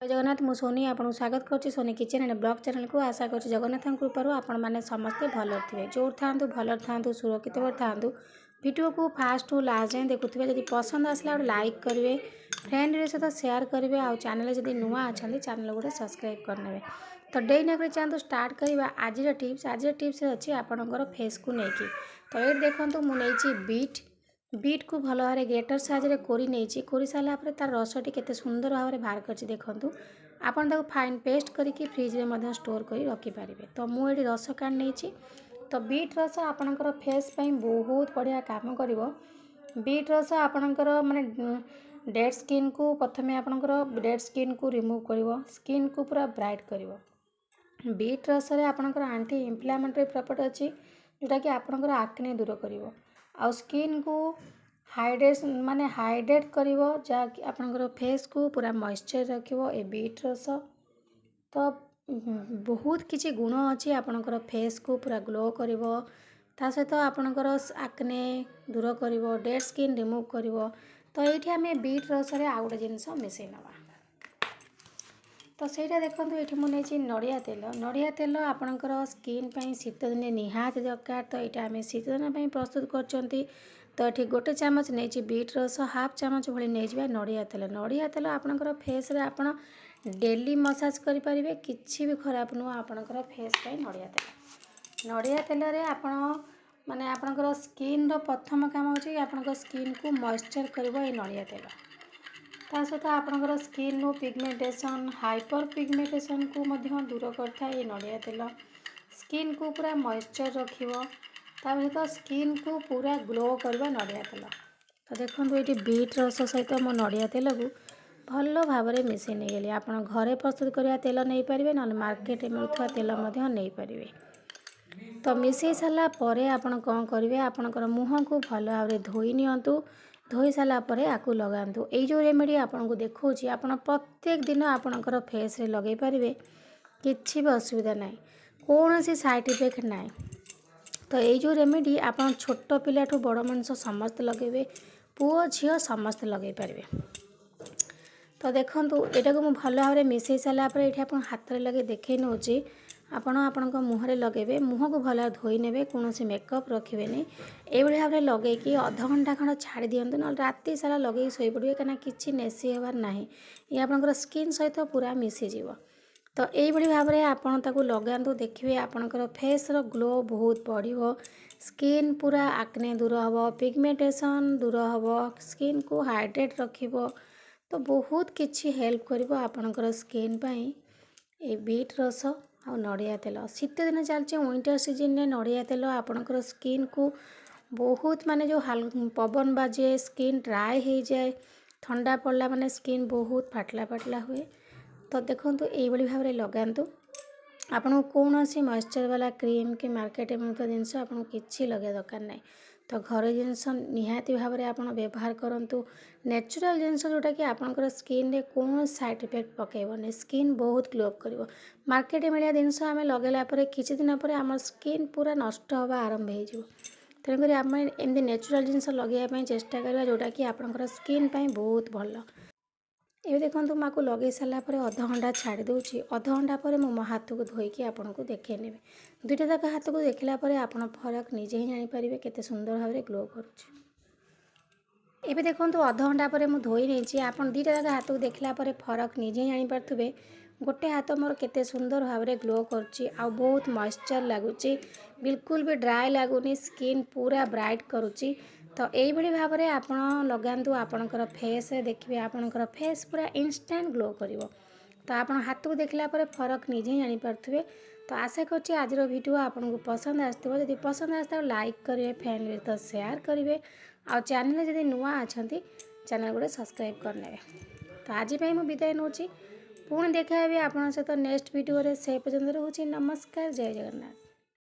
जय जगन्नाथ मु सोनी आपको स्वागत करुँच Soni kitchen and blog channel को। आशा कर जगन्नाथ कृपार आपण मैंने समस्ते भल थे जो था भल था सुरक्षित था। वीडियो को फास्ट टू लास्ट जाए देखुए जब पसंद आसला लाइक करेंगे फ्रेंड सहित शेयर करेंगे आउ चैनल जब नुआ अच्छा चैनल गोटे सब्सक्राइब करने। तो डे नक चाहतु स्टार्ट करवा आज टिप्स अच्छी आपणकर फेस को लेकिन। तो ये देखो मुझे बीट को भल भाव ग्रेटर साइज कोरी नहीं कोरी सारापर तार रसटी केते सुंदर भाव में बाहर कर देखूँ आपन ताको फाइन पेस्ट करके फ्रिज में स्टोर कर रखिपारे। तो मुझे रस काढ़ नहीं। तो बीट रस आपणकर फेस पे बहुत बढ़िया काम कर। बीट रस आपणकर माने डेड स्किन को प्रथम आपणकर डेड स्किन को रिमूव कर स्किन को पूरा ब्राइट कर। बीट रस आपणकर एंटी इन्फ्लेमेटरी प्रॉपर्टी अच्छी जोटा कि आपणकर आक्ने दूर कर आ स्किन को हाइड्रेट करिवो जहाँकि आपणकर फेस को पूरा मॉइस्चर रखिवो ए बीट रस। तो बहुत किसी गुण अच्छी आपणकर फेस को पूरा ग्लो करिवो ता सहित आपणकर आक्ने दूर करिवो डेड स्किन रिमूव करिवो। तो ये आम बीट रस आउ गोटे जिनस मिसई नवा। तो सहीटा देखो ये मुझे नड़िया तेल आपणकर स्किन शीत दिने निहाती दरकार। तो यहाँ आम शीत दिन प्रस्तुत कर। तो ये गोटे चामच नहीं बीट रस हाफ चामच भाई नहीं नड़िया तेल आपणकर फेस रे आपण डेली मसाज करें किसी भी खराब नुह आपणकर फेस पे नड़िया तेल आपण माने आपणकर स्किन रो प्रथम काम होची आपणकर स्किन को मॉइस्चर करिवो ए नड़िया तेल। ता सहित आपणकर स्किन रो पिगमेंटेशन हाइपर पिगमेंटेशन को मध्य दूर करता है नड़िया तेल। स्किन को पूरा मॉइस्चर रखिवो ता सहित स्किन को पूरा ग्लो करवा नड़िया तेल। तो देखो ये बीट रस सहित मो नड़िया तेल को भल भाव में मिसई नहीं गली। आप घरे प्रस्तुत करवा तेल नहीं पारे ना मार्केट मिलुवा तेल नहीं पारे। तो मिसई सारा आपन कौन करेंगे आपणकर मुँह को भल भाव में धोई नियंतु धोई सारापर आपको लगातु। ये जो रेमेडी आपको देखा आप प्रत्येक दिन आपणकर फेस रे लगे पारे किसी भी असुविधा ना कौन सी साइड इफेक्ट ना। तो ये जो रेमेडी आप छोट पिला ठू बड़ मनुष्य समस्त लगे पुओ झील समस्त लगे पारे। तो देखो यहाँ को मुझे भल भाव में मिसई सारापर ये आप हाथ में लगे देखे नौ आपण मुहरे लगे मुँह को भल धोई ने कौन मेकअप रखिए ये भाव में लगे कि अध घंटा खंड छाड़ी दिंतु ना राति सारा लगे शोई पड़े कहीं किसी नेसी हबार ना ये आपंकर स्किन सहित पूरा मिसीज। तो यही भाव में आपड़ ताकू लगातु देखिए आपणकर फेस रो ग्लो बहुत बढ़ो स्किन पूरा आक्ने दूर हम पिगमेंटेशन दूर हम स्किन को हाइड्रेट रखिबो। तो बहुत किछि हेल्प करिवो आपणकर स्किन पाई ए बीट रस आ नड़िया तेल। शीत दिन चलते विंटर सीजन में नड़िया तेल आपणकर स्किन को बहुत माने जो पवन बाजे स्किन ड्राई हो जाए ठंडा पड़ला माने स्किन बहुत फाटला फाटला हुए। तो देखो ये भाव में लगातु आपन कौन सी मॉइस्चर वाला क्रीम कि मार्केट में मिलता जिनस आपको किसी लगे दरकार ना। तो घर जिनस निहाती भाव में आप व्यवहार करूँ नेचुरल जिनस जोटा कि आपंकर स्किन रे कौन साइड इफेक्ट पकेबनी स्किन बहुत ग्लो कर। मार्केट मिलिया जिनस आम लगेला किसी दिन पर आम स्किन पूरा नष्ट हवा आरंभ हो। तेणुक आम एमती नेचुरल जिनस लगे चेष्टा करवा जोटा कि आपंकर स्किन बहुत भल। ये देखो मुझे लगे सारापर अध घंटा छाड़ी दूसरी अध घंटा पर मो हाथ को धोईकी आपको देखे ने दुईटा जाक हाथ को देखला आप फरक निजे ही जानीपारे केते सुंदर भाव में ग्लो करुँच। ये देखो अध घंटा पर मुझे धोई नहीं आप दुईटा जाक हाथ को देखला फरक निजे ही जानीपारे गोटे हाथ मोर केते सुंदर भाव में ग्लो करुँची आ बहुत मॉइस्चर लगुच बिल्कुल भी ड्राई लगुनि स्किन पूरा ब्राइट करुँची। तो यही भाव में आप लगातु आपणकर फेस देखिए आपणकर फेस पूरा इंस्टेंट ग्लो कर। तो आप हाथ को देखला फरक निजे ही जानीपारे। तो आशा कर आज वीडियो आपको पसंद आसो जब पसंद आसता लाइक करेंगे फ्रेंड तो शेयर करेंगे आ चैनल जब नुआ अच्छा चैनल गोटे सब्सक्राइब करने। तो आज मुझे विदाय नौ पुणी देखा आप सहित नेक्स्ट वीडियो से पर्यंत रोचे नमस्कार जय जगन्नाथ।